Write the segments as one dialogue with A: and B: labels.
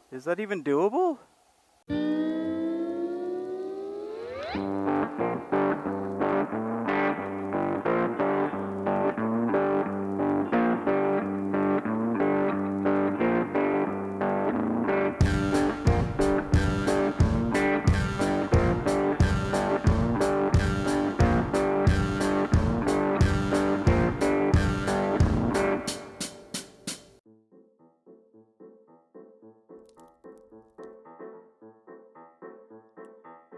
A: Is that even doable?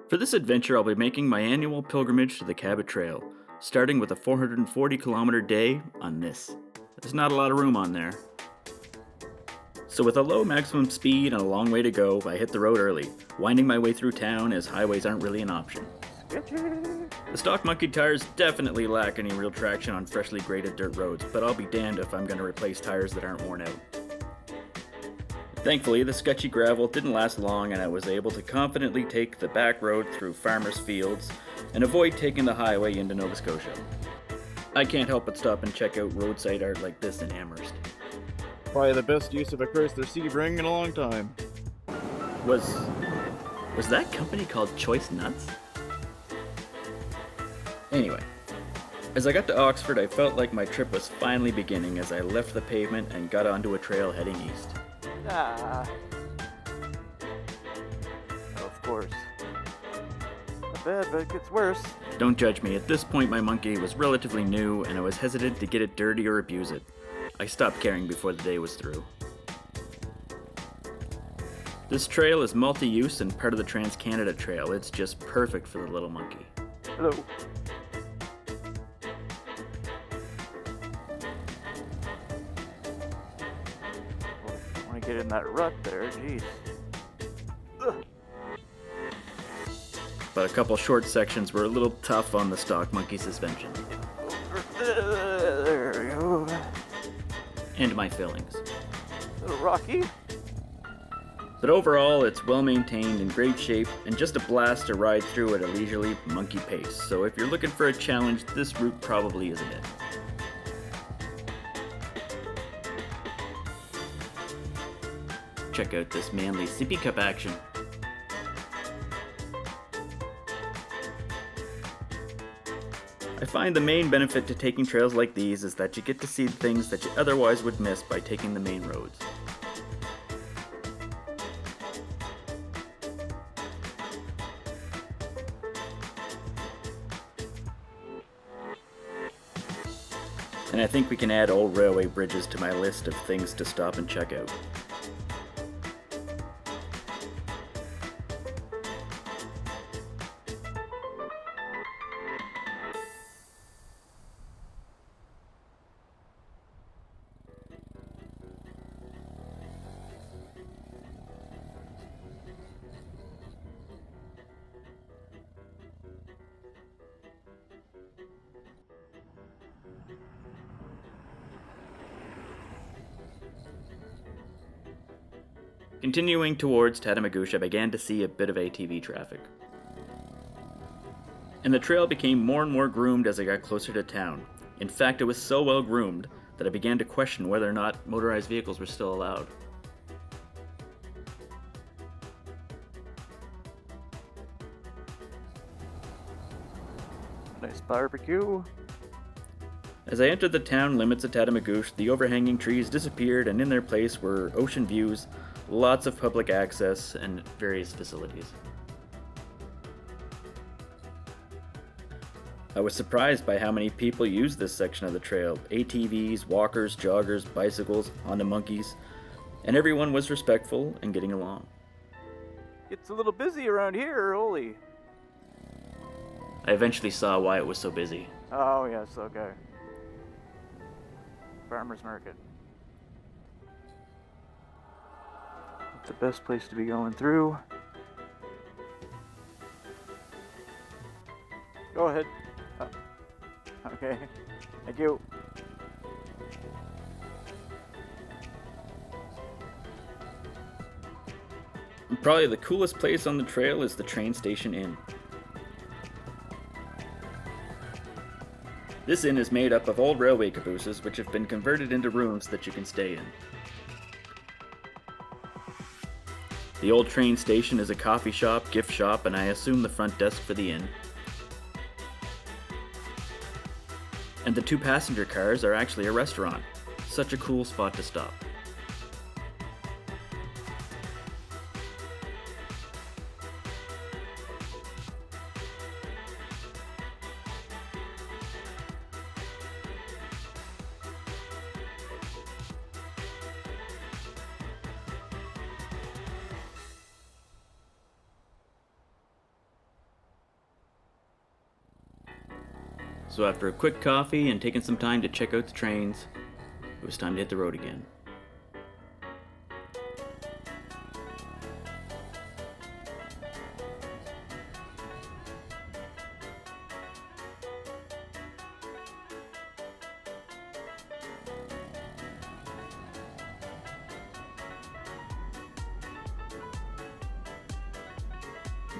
B: For this adventure, I'll be making my annual pilgrimage to the Cabot Trail, starting with a 440-kilometer day on this. There's not a lot of room on there. So with a low maximum speed and a long way to go, I hit the road early, winding my way through town as highways aren't really an option. The stock monkey tires definitely lack any real traction on freshly graded dirt roads, but I'll be damned if I'm going to replace tires that aren't worn out. Thankfully, the sketchy gravel didn't last long and I was able to confidently take the back road through farmers' fields and avoid taking the highway into Nova Scotia. I can't help but stop and check out roadside art like this in Amherst.
C: Probably the best use of a Chrysler Sebring in a long time.
B: Was that company called Choice Nuts? Anyway, as I got to Oxford, I felt like my trip was finally beginning as I left the pavement and got onto a trail heading east.
A: Of course. Not bad, but it gets worse.
B: Don't judge me, at this point my monkey was relatively new and I was hesitant to get it dirty or abuse it. I stopped caring before the day was through. This trail is multi-use and part of the Trans-Canada Trail. It's just perfect for the little monkey.
A: Hello. Want to get in that rut there, jeez. Ugh.
B: But a couple short sections were a little tough on the stock monkey suspension.
A: There we go.
B: And my fillings.
A: A little rocky.
B: But overall, it's well maintained, in great shape, and just a blast to ride through at a leisurely monkey pace. So if you're looking for a challenge, this route probably isn't it. Check out this manly sippy cup action. I find the main benefit to taking trails like these is that you get to see things that you otherwise would miss by taking the main roads. And I think we can add old railway bridges to my list of things to stop and check out. Continuing towards Tatamagouche, I began to see a bit of ATV traffic. And the trail became more and more groomed as I got closer to town. In fact, it was so well groomed that I began to question whether or not motorized vehicles were still allowed.
A: Nice barbecue.
B: As I entered the town limits of Tatamagouche, the overhanging trees disappeared and in their place were ocean views, lots of public access, and various facilities. I was surprised by how many people used this section of the trail. ATVs, walkers, joggers, bicycles, hondamonkeys, and everyone was respectful and getting along.
A: It's a little busy around here, holy.
B: I eventually saw why it was so busy.
A: Oh, yes, okay. Farmer's market. The best place to be going through. Go ahead. Okay. Thank you.
B: Probably the coolest place on the trail is the train station inn. This inn is made up of old railway cabooses which have been converted into rooms that you can stay in. The old train station is a coffee shop, gift shop, and I assume the front desk for the inn. And the 2 passenger cars are actually a restaurant. Such a cool spot to stop. So after a quick coffee and taking some time to check out the trains, it was time to hit the road again.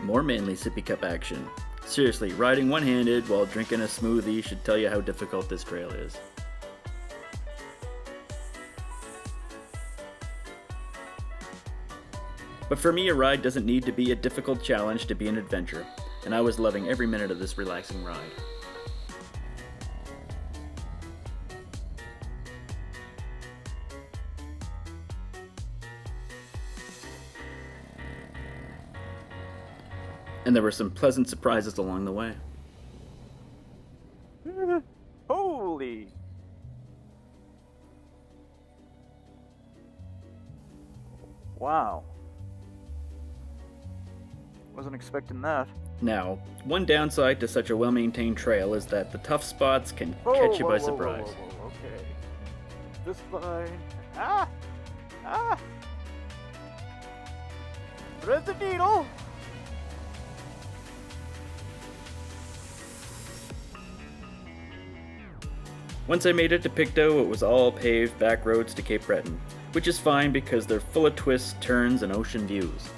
B: More Manly sippy cup action. Seriously, riding one-handed while drinking a smoothie should tell you how difficult this trail is. But for me, a ride doesn't need to be a difficult challenge to be an adventure, and I was loving every minute of this relaxing ride. And there were some pleasant surprises along the way.
A: Holy! Wow. Wasn't expecting that.
B: Now, one downside to such a well-maintained trail is that the tough spots can catch you by surprise.
A: Whoa, okay. This line. Ah! Ah! Thread the needle!
B: Once I made it to Pictou, it was all paved back roads to Cape Breton, which is fine because they're full of twists, turns, and ocean views.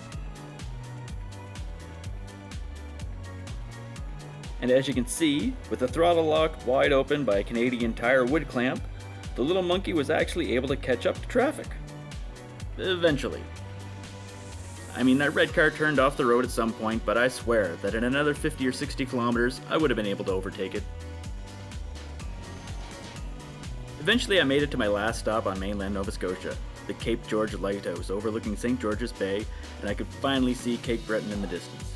B: And as you can see, with the throttle lock wide open by a Canadian Tire wood clamp, the little monkey was actually able to catch up to traffic. Eventually. I mean, that red car turned off the road at some point, but I swear that in another 50 or 60 kilometers, I would have been able to overtake it. Eventually I made it to my last stop on mainland Nova Scotia, the Cape George Lighthouse overlooking St. George's Bay, and I could finally see Cape Breton in the distance.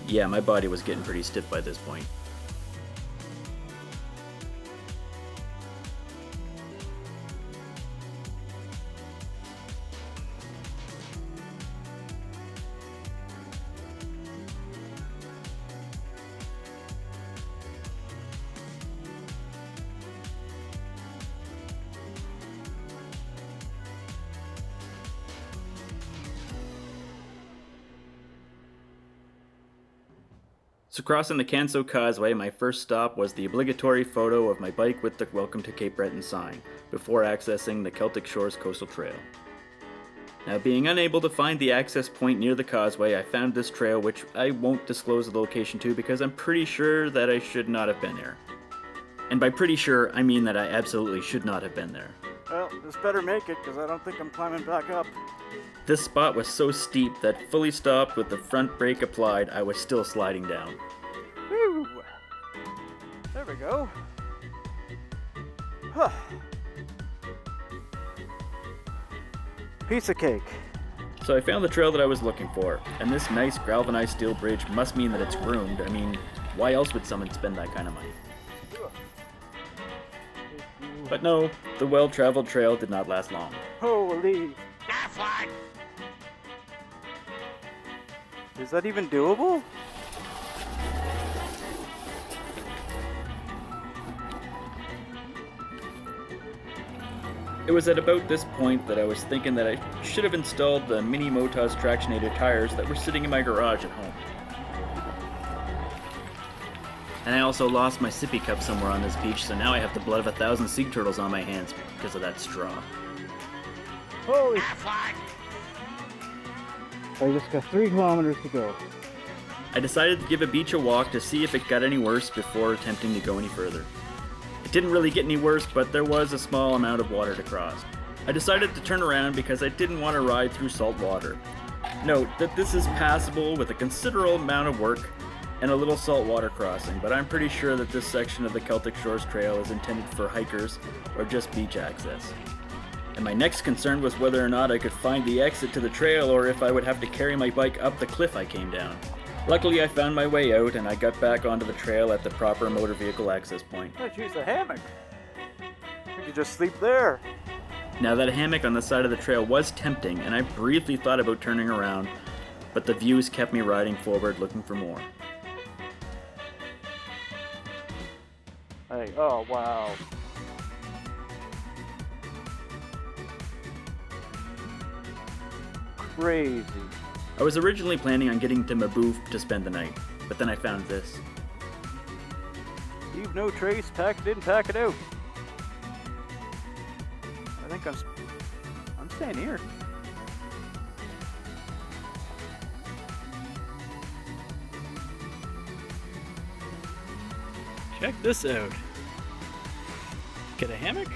B: Yeah, my body was getting pretty stiff by this point. So crossing the Canso Causeway, my first stop was the obligatory photo of my bike with the Welcome to Cape Breton sign, before accessing the Celtic Shores Coastal Trail. Now, being unable to find the access point near the causeway, I found this trail, which I won't disclose the location to because I'm pretty sure that I should not have been there. And by pretty sure, I mean that I absolutely should not have been there.
A: Well, this better make it, because I don't think I'm climbing back up.
B: This spot was so steep that fully stopped with the front brake applied, I was still sliding down.
A: Whew! There we go. Huh. Piece of cake.
B: So I found the trail that I was looking for, and this nice galvanized steel bridge must mean that it's groomed. I mean, why else would someone spend that kind of money? But no, the well-traveled trail did not last long.
A: Holy! Is that even doable?
B: It was at about this point that I was thinking that I should have installed the mini Motos tractionated tires that were sitting in my garage at home. And I also lost my sippy cup somewhere on this beach, so now I have the blood of 1,000 sea turtles on my hands because of that straw.
A: Holy! I just got 3 kilometers to go.
B: I decided to give a beach a walk to see if it got any worse before attempting to go any further. It didn't really get any worse, but there was a small amount of water to cross. I decided to turn around because I didn't want to ride through salt water. Note that this is passable with a considerable amount of work and a little saltwater crossing, but I'm pretty sure that this section of the Celtic Shores Trail is intended for hikers or just beach access. And my next concern was whether or not I could find the exit to the trail or if I would have to carry my bike up the cliff I came down. Luckily, I found my way out and I got back onto the trail at the proper motor vehicle access point.
A: Let's use a hammock. We could just sleep there.
B: Now, that hammock on the side of the trail was tempting, and I briefly thought about turning around, but the views kept me riding forward looking for more.
A: Hey, oh wow. Crazy.
B: I was originally planning on getting to Mabouf to spend the night, but then I found this.
A: Leave no trace, pack it in, pack it out. I think I'm staying here.
D: Check this out. Get a hammock?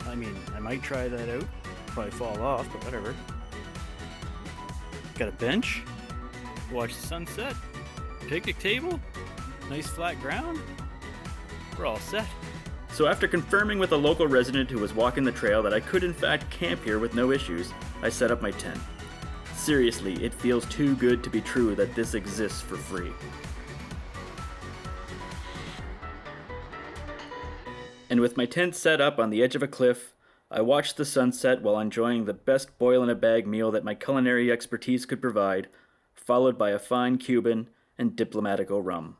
D: I mean, I might try that out. Probably fall off, but whatever. Got a bench. Watch the sunset. Picnic table. Nice flat ground. We're all set.
B: So after confirming with a local resident who was walking the trail that I could in fact camp here with no issues, I set up my tent. Seriously, it feels too good to be true that this exists for free. And with my tent set up on the edge of a cliff, I watched the sunset while enjoying the best boil-in-a-bag meal that my culinary expertise could provide, followed by a fine Cuban and Diplomatico rum.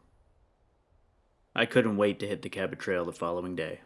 B: I couldn't wait to hit the Cabot Trail the following day.